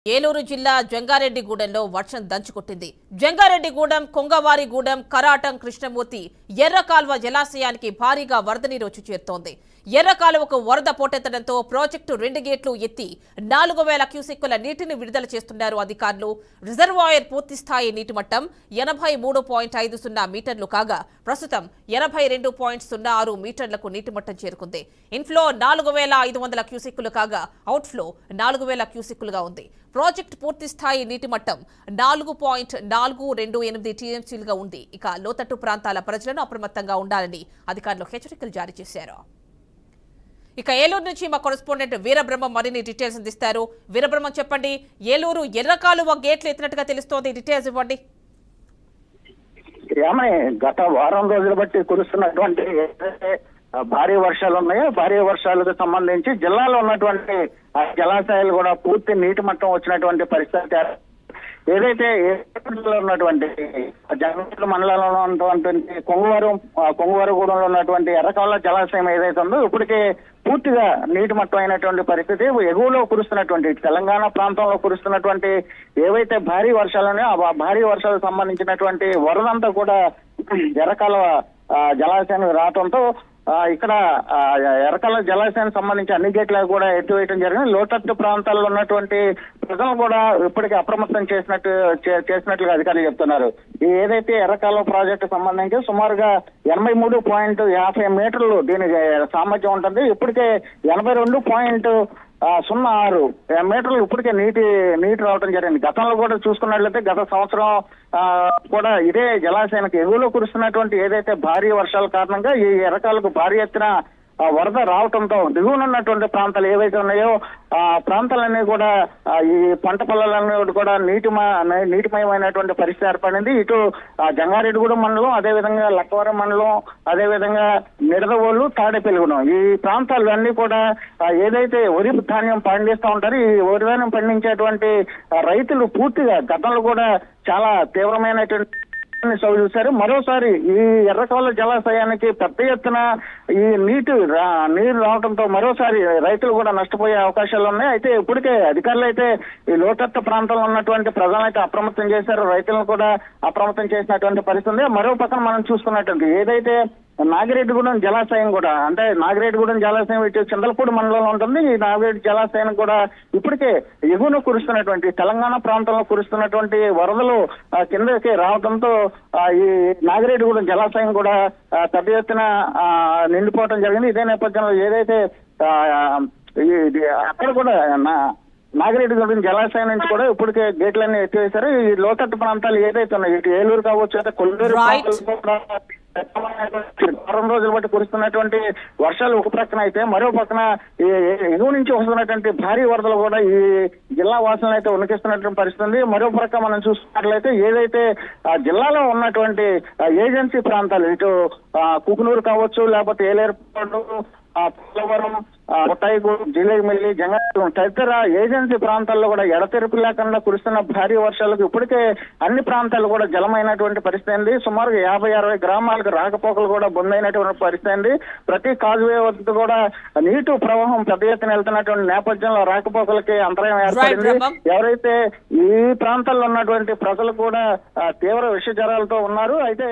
ఏలూరు జిల్లా జంగారెడ్డిగూడెంలో వర్షం దంచుకొట్టింది. జంగారెడ్డిగూడెం, కొంగవారిగూడెం, కరాటం, కృష్ణమూర్తి, ఎర్రకాల్వ జలాశయానికి భారీగా వరద నీరు వచ్చి చేరుతోంది. ఎర్రకాలువకు వరద పోటెత్తడంతో ప్రాజెక్టు 2 గేట్లు ఎత్తి 4000 క్యూసెక్కుల నీటిని విడుదల చేస్తున్నారు అధికారులు. రిజర్వాయర్ పూర్తిస్థాయి నీటి మట్టం 83.50 మీటర్లు కాగా ప్రస్తుతం 82.06 మీటర్లకు నీటి మట్టం చేరుకుంది. ఇన్ఫ్లో 4500 క్యూసెక్కులు కాగా అవుట్ఫ్లో 4000 క్యూసెక్కులుగా ఉంది. ప్రాజెక్టు పూర్తిస్థాయి నీటి మట్టం 4.428 టీఎంసీలుగా ఉంది. ఇక లోతట్టు ప్రాంతాల ప్రజలను అప్రమత్తంగా ఉండాలని అధికారులు హెచ్చరికలు జారీ చేశారు. ఇక ఏలూరు నుంచి మా కరెస్పాండెంట్ వీరబ్రహ్మం మరిన్ని డీటెయిల్స్ అందిస్తారు. వీరబ్రహ్మం, చెప్పండి, ఏలూరు ఎర్రకాలువ గేట్లు ఎత్తినట్టుగా తెలుస్తోంది, డీటెయిల్స్ ఇవ్వండి. గత వారం రోజులు బట్టి కురుస్తున్నటువంటి భారీ వర్షాలు ఉన్నాయో భారీ వర్షాలకు సంబంధించి జిల్లాలో ఉన్నటువంటి జలాశయాలు కూడా పూర్తి నీటి మట్టం వచ్చినటువంటి పరిస్థితి. ఏదైతే ఉన్నటువంటి జంగారెడ్డి మండలంలో ఉన్నటువంటి కొంగవారిగూడెంలో ఉన్నటువంటి ఎర్రకాలువ జలాశయం ఏదైతే ఉందో ఇప్పటికే పూర్తిగా నీటి మట్టం అయినటువంటి పరిస్థితి. ఎగువలో కురుస్తున్నటువంటి తెలంగాణ ప్రాంతంలో కురుస్తున్నటువంటి ఏవైతే భారీ వర్షాలు ఉన్నాయో ఆ భారీ వర్షాలకు సంబంధించినటువంటి వరదంతా కూడా ఎర్రకాలువ జలాశయానికి రావడంతో ఇక్కడ ఎర్రకాలువ జలాశయానికి సంబంధించి అన్ని గేట్లకు కూడా ఎత్తివేయడం జరిగింది. లోతట్టు ప్రాంతాల్లో ఉన్నటువంటి ప్రజలు కూడా ఇప్పటికే అప్రమత్తం చేసినట్లుగా అధికారులు చెప్తున్నారు. ఏదైతే ఎర్రకాలువ ప్రాజెక్టు సంబంధించి సుమారుగా 83.50 మీటర్లు దీనికి సామర్థ్యం ఉంటుంది. ఇప్పటికే 82.06 మీటర్లు ఇప్పటికే నీటి రావడం జరిగింది. గతంలో కూడా చూసుకున్నట్లయితే గత సంవత్సరం కూడా ఇదే జలాశయానికి ఎగువలో కురుస్తున్నటువంటి ఏదైతే భారీ వర్షాల కారణంగా ఈ ఎర్రకాలువకు భారీ ఎత్తున వరద రావడంతో దిగువనున్నటువంటి ప్రాంతాలు ఏవైతే ఉన్నాయో ఆ ప్రాంతాలన్నీ కూడా ఈ పంట పొలాలన్నీ కూడా నీటిమయమైనటువంటి పరిస్థితి ఏర్పడింది. ఇటు జంగారెడ్డిగూడెం మండలం, అదేవిధంగా లక్కవరం మండలం, అదేవిధంగా నిడదవోలు, తాడేపల్లిగూడెం ఈ ప్రాంతాలన్నీ కూడా ఏదైతే వరి ధాన్యం పండిస్తూ ఉంటారో ఈ వరి ధాన్యం పండించేటువంటి రైతులు పూర్తిగా గతంలో కూడా చాలా తీవ్రమైనటువంటి చూశారు. మరోసారి ఈ ఎర్రకాలువ జలాశయానికి పెద్ద ఎత్తున ఈ నీరు రావడంతో మరోసారి రైతులు కూడా నష్టపోయే అవకాశాలు ఉన్నాయి. అయితే ఇప్పటికే అధికారులు అయితే ఈ లోతట్టు ప్రాంతంలో ఉన్నటువంటి ప్రజలైతే అప్రమత్తం చేశారు, రైతులను కూడా అప్రమత్తం చేసినటువంటి పరిస్థితి. మరో పక్కన మనం చూసుకున్నట్టు ఏదైతే నాగిరెడ్డిగూడెం జలాశయం కూడా అంటే నాగిరెడ్డిగూడెం జలాశయం ఇటు చింతలపూడి మండలంలో ఉంటుంది. ఈ నాగిరెడ్డి జలాశయం కూడా ఇప్పటికే ఎగువన కురుస్తున్నటువంటి తెలంగాణ ప్రాంతంలో కురుస్తున్నటువంటి వరదలు కిందకి రావడంతో ఈ నాగిరెడ్డిగూడెం జలాశయం కూడా పెద్ద ఎత్తున నిండిపోవడం జరిగింది. ఇదే నేపథ్యంలో ఏదైతే అక్కడ కూడా నాగిరెడ్డిగూడెం జలాశయం నుంచి కూడా ఇప్పటికే గేట్లన్నీ ఎత్తివేశారు. ఈ లోతట్టు ప్రాంతాలు ఏదైతే ఉన్నాయి ఇటు ఏలూరు కావచ్చు, అయితే కొల్లూరు వారం రోజులు బట్టి కురుస్తున్నటువంటి వర్షాలు ఒక ప్రక్కన అయితే మరో పక్కన ఎగువ నుంచి వస్తున్నటువంటి భారీ వరదలు కూడా ఈ జిల్లా వాసులను అయితే ఉనికిస్తున్నటువంటి పరిస్థితి. మరో ప్రక్క మనం చూసుకున్నట్లయితే ఏదైతే జిల్లాలో ఉన్నటువంటి ఏజెన్సీ ప్రాంతాలు ఇటు కుకునూరు కావచ్చు, లేకపోతే ఏలేరుపాడు, పోలవరం, కొట్టాయిగూడెం, జిలేమిల్లి, జంగారెడ్డి తదితర ఏజెన్సీ ప్రాంతాల్లో కూడా ఎడతెరిపి లేకుండా కురుస్తున్న భారీ వర్షాలకు ఇప్పటికే అన్ని ప్రాంతాలు కూడా జలమైనటువంటి పరిస్థితి అయింది. సుమారు 50-60 గ్రామాలకు రాకపోకలు కూడా బందైనటువంటి పరిస్థితి అయింది. ప్రతి కాజువే వద్ద కూడా నీటి ప్రవాహం పెద్ద ఎత్తున వెళ్తున్నటువంటి నేపథ్యంలో రాకపోకలకి అంతరాయం ఏర్పడింది. ఎవరైతే ఈ ప్రాంతాల్లో ఉన్నటువంటి ప్రజలు కూడా తీవ్ర విష జ్వరాలతో ఉన్నారు. అయితే